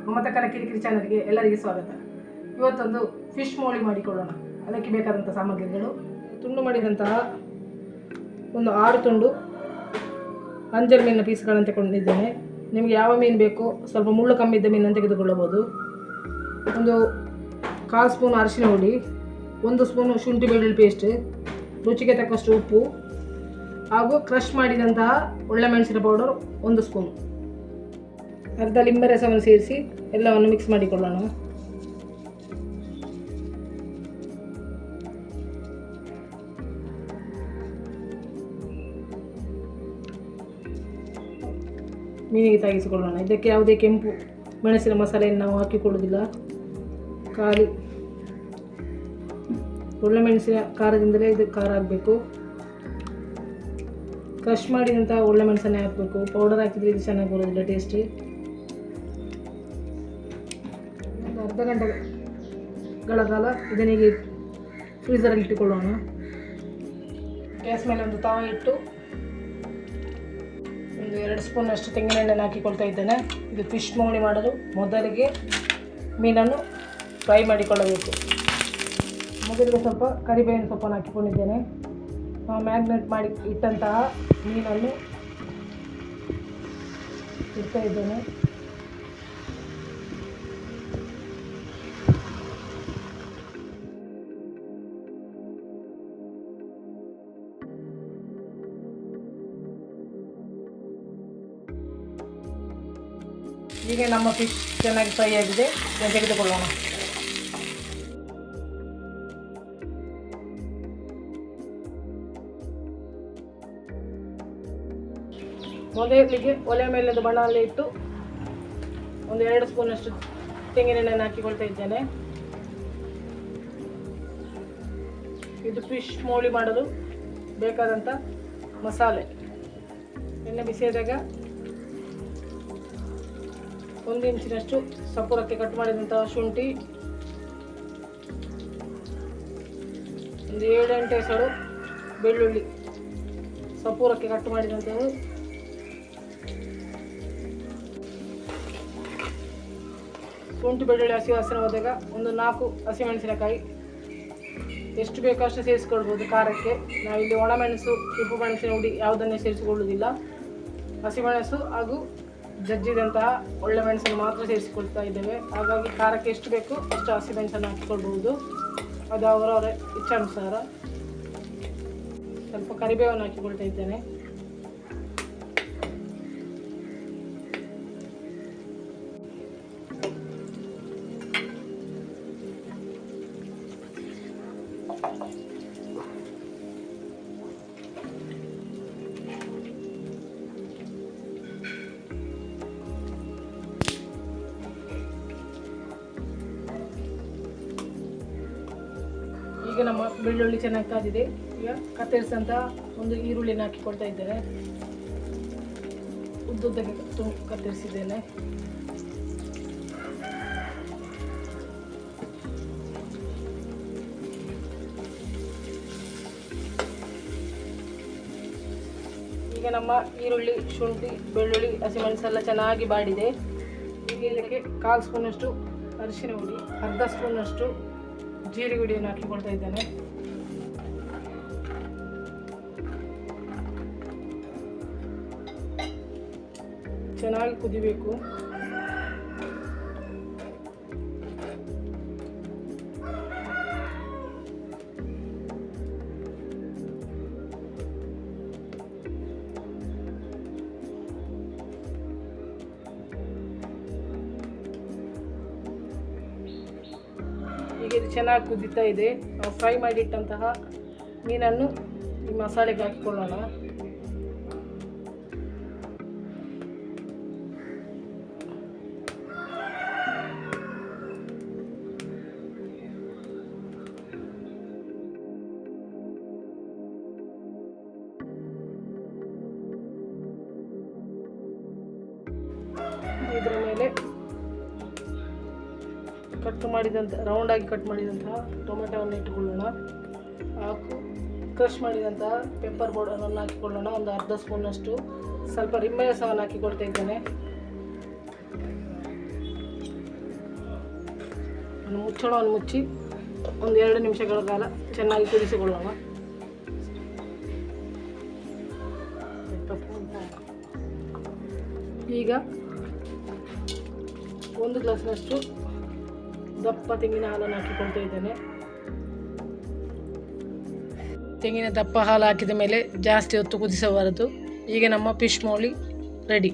ಮಮತಕ್ಕನ ಕಿರಿಕಿರಿ ಚಾನಲ್ಗೆ ಎಲ್ಲರಿಗೆ ಸ್ವಾಗತ. ಇವತ್ತೊಂದು ಫಿಶ್ ಮೋಳಿ ಮಾಡಿಕೊಳ್ಳೋಣ. ಅದಕ್ಕೆ ಬೇಕಾದಂಥ ಸಾಮಗ್ರಿಗಳು: ತುಂಡು ಮಾಡಿದಂತಹ ಒಂದು 6 ತುಂಡು ಅಂಜಲ್ ಮೀನಿನ ಪೀಸ್ಗಳನ್ನು ತಗೊಂಡಿದ್ದೇನೆ. ನಿಮಗೆ ಯಾವ ಮೀನು ಬೇಕೋ ಸ್ವಲ್ಪ ಮುಳ್ಳು ಕಮ್ಮಿ ಇದ್ದ ಮೀನನ್ನು ತೆಗೆದುಕೊಳ್ಳಬಹುದು. ಒಂದು 1/4 ಸ್ಪೂನ್ ಅರಿಶಿನ ಹುಡಿ, 1 ಸ್ಪೂನ್ ಶುಂಠಿ ಬೆಳ್ಳುಳ್ಳಿ ಪೇಸ್ಟ್, ರುಚಿಗೆ ತಕ್ಕಷ್ಟು ಉಪ್ಪು ಹಾಗೂ ಕ್ರಷ್ ಮಾಡಿದಂತಹ ಒಳ್ಳೆಮೆಣಸಿನ ಪೌಡರ್ 1 ಸ್ಪೂನ್, ಅರ್ಧ ಲಿಂಬೆ ರಸವನ್ನು ಸೇರಿಸಿ ಎಲ್ಲವನ್ನು ಮಿಕ್ಸ್ ಮಾಡಿಕೊಳ್ಳೋಣ. ಮೀನಿಗೆ ತಾಗಿಸಿಕೊಳ್ಳೋಣ. ಇದಕ್ಕೆ ಯಾವುದೇ ಕೆಂಪು ಮೆಣಸಿನ ಮಸಾಲೆಯನ್ನು ನಾವು ಹಾಕಿಕೊಳ್ಳುವುದಿಲ್ಲ. ಖಾಲಿ ಒಳ್ಳೆಮೆಣಸಿನ ಖಾರದಿಂದಲೇ ಇದು ಖಾರ ಆಗಬೇಕು. ಕ್ರಷ್ ಮಾಡಿದಂಥ ಒಳ್ಳೆಮೆಣಸನ್ನೇ ಹಾಕಬೇಕು. ಪೌಡರ್ ಹಾಕಿದರೆ ಇದು ಚೆನ್ನಾಗಿ ಬರೋದಿಲ್ಲ ಟೇಸ್ಟ್. ಒಂದು ಅರ್ಧ ಗಂಟೆಗಳ ಕಾಲ ಇದನಿಗೆ ಫ್ರೀಸರಲ್ಲಿ ಇಟ್ಟುಕೊಳ್ಳೋಣ. ಗ್ಯಾಸ್ ಮೇಲೆ ಒಂದು ತವ ಇಟ್ಟು ಒಂದು 2 ಸ್ಪೂನಷ್ಟು ತೆಂಗಿನ ಎಣ್ಣೆಯನ್ನು ಹಾಕಿಕೊಳ್ತಾ ಇದ್ದೇನೆ. ಇದು ಫಿಶ್ ಮೋಳಿ ಮಾಡಲು ಮೊದಲಿಗೆ ಮೀನನ್ನು ಫ್ರೈ ಮಾಡಿಕೊಳ್ಳಬೇಕು. ಮೊದಲಿಗೆ ಸ್ವಲ್ಪ ಕರಿಬೇವಿನ ಸೊಪ್ಪನ್ನು ಹಾಕಿಕೊಂಡಿದ್ದೇನೆ. ಮ್ಯಾಗ್ನೇಟ್ ಮಾಡಿ ಇಟ್ಟಂತಹ ಮೀನನ್ನು ಇಡ್ತಾ ಇದ್ದೇನೆ. ಈಗ ನಮ್ಮ ಫಿಶ್ ಚೆನ್ನಾಗಿ ಫ್ರೈ ಆಗಿದೆ. ತೆಗೆದುಕೊಳ್ಳೋಣ. ಮೊದಲಿಗೆ ಒಲೆ ಮೇಲೆ ಬಣಾಲೆ ಇಟ್ಟು ಒಂದು 2 ಸ್ಪೂನಷ್ಟು ತೆಂಗಿನ ಎಣ್ಣೆಯನ್ನು ಹಾಕಿಕೊಳ್ತಾ ಇದ್ದೇನೆ. ಇದು ಫಿಶ್ ಮೋಳಿ ಮಾಡಲು ಬೇಕಾದಂಥ ಮಸಾಲೆ. ಎಣ್ಣೆ ಬಿಸಿಯಾದಾಗ 1 ಇಂಚಿನಷ್ಟು ಸಪೂರಕ್ಕೆ ಕಟ್ ಮಾಡಿದಂತಹ ಶುಂಠಿ, ಒಂದು 7-8 ಎಸಳು ಬೆಳ್ಳುಳ್ಳಿ ಸಪೂರಕ್ಕೆ ಕಟ್ ಮಾಡಿದಂಥವು, ಶುಂಠಿ ಬೆಳ್ಳುಳ್ಳಿ ಹಸಿ ವಾಸನೆ ಹೋದಾಗ ಒಂದು 4 ಹಸಿಮೆಣಸಿನಕಾಯಿ, ಎಷ್ಟು ಬೇಕೋ ಅಷ್ಟು ಸೇರಿಸ್ಕೊಳ್ಬೋದು ಖಾರಕ್ಕೆ. ನಾವಿಲ್ಲಿ ಒಣಮೆಣಸು, ಕೆಂಪು ಮೆಣಸಿನ ಹುಡಿ ಯಾವುದನ್ನೇ ಸೇರಿಸಿಕೊಳ್ಳುವುದಿಲ್ಲ. ಹಸಿಮೆಣಸು ಹಾಗೂ ಜಜ್ಜಿದಂತಹ ಒಳ್ಳೆ ಮೆಣಸನ್ನು ಮಾತ್ರ ಸೇರಿಸಿಕೊಳ್ತಾ ಇದ್ದೇವೆ. ಹಾಗಾಗಿ ಖಾರಕ್ಕೆ ಎಷ್ಟು ಬೇಕು ಅಷ್ಟು ಹಸಿಮೆಣಸನ್ನು ಹಾಕಿಕೊಳ್ಬಹುದು. ಅದು ಅವರವರ ಇಚ್ಛಾನುಸಾರ. ಸ್ವಲ್ಪ ಕರಿಬೇವನ್ನು ಹಾಕಿಕೊಳ್ತಾ ಇದ್ದೇನೆ. ಈಗ ನಮ್ಮ ಬೆಳ್ಳುಳ್ಳಿ ಚೆನ್ನಾಗಿ ಕಾದಿದೆ. ಈಗ ಕತ್ತರಿಸಿದಂಥ ಒಂದು ಈರುಳ್ಳಿನ ಹಾಕಿಕೊಳ್ತಾ ಇದ್ದೇನೆ. ಉದ್ದುದ್ದಕ್ಕೆ ಕತ್ತರಿಸಿದ್ದೇನೆ. ಈಗ ನಮ್ಮ ಈರುಳ್ಳಿ, ಶುಂಠಿ, ಬೆಳ್ಳುಳ್ಳಿ, ಹಸಿಮೆಣಸೆಲ್ಲ ಚೆನ್ನಾಗಿ ಬಾಡಿದೆ. ಈಗ ಇದಕ್ಕೆ 1/4 ಸ್ಪೂನಷ್ಟು ಅರಿಶಿನ ಹುಡಿ, ಅರ್ಧ ಸ್ಪೂನಷ್ಟು ಜೀರಿಗೆ ಹುಡಿಯನ್ನು ಹಾಕಿಕೊಳ್ತಾ ಇದ್ದೇನೆ. ಚೆನ್ನಾಗಿ ಕುದಿಬೇಕು. ಈಗ ಇದು ಚೆನ್ನಾಗಿ ಕುದೀತಾ ಇದೆ. ನಾವು ಫ್ರೈ ಮಾಡಿಟ್ಟಂತಹ ಮೀನನ್ನು ಈ ಮಸಾಲೆಗೆ ಹಾಕಿಕೊಳ್ಳೋಣ. ಇದರ ಮೇಲೆ ಕಟ್ ಮಾಡಿದಂಥ ರೌಂಡಾಗಿ ಕಟ್ ಮಾಡಿದಂತಹ ಟೊಮೆಟೊವನ್ನು ಇಟ್ಟುಕೊಳ್ಳೋಣ. ಹಾಗೂ ಕ್ರಷ್ ಮಾಡಿದಂತಹ ಪೆಪ್ಪರ್ ಪೌಡರನ್ನು ಹಾಕಿಕೊಳ್ಳೋಣ. ಒಂದು ಅರ್ಧ ಸ್ಪೂನಷ್ಟು. ಸ್ವಲ್ಪ ಲಿಂಬೆ ರಸವನ್ನು ಹಾಕಿಕೊಳ್ತಾ ಇದ್ದೇನೆ. ಮುಚ್ಚಳವನ್ನು ಮುಚ್ಚಿ ಒಂದು 2 ನಿಮಿಷಗಳ ಕಾಲ ಚೆನ್ನಾಗಿ ಕುದಿಸಿಕೊಳ್ಳೋಣ. ಈಗ 1 ಗ್ಲಾಸ್ನಷ್ಟು ದಪ್ಪ ತೆಂಗಿನ ಹಾಲನ್ನು ಹಾಕಿಕೊಳ್ತಾ ಇದ್ದೇನೆ. ತೆಂಗಿನ ದಪ್ಪ ಹಾಲು ಹಾಕಿದ ಮೇಲೆ ಜಾಸ್ತಿ ಹೊತ್ತು ಕುದಿಸಬಾರದು. ಈಗ ನಮ್ಮ ಫಿಶ್ ಮೋಳಿ ರೆಡಿ.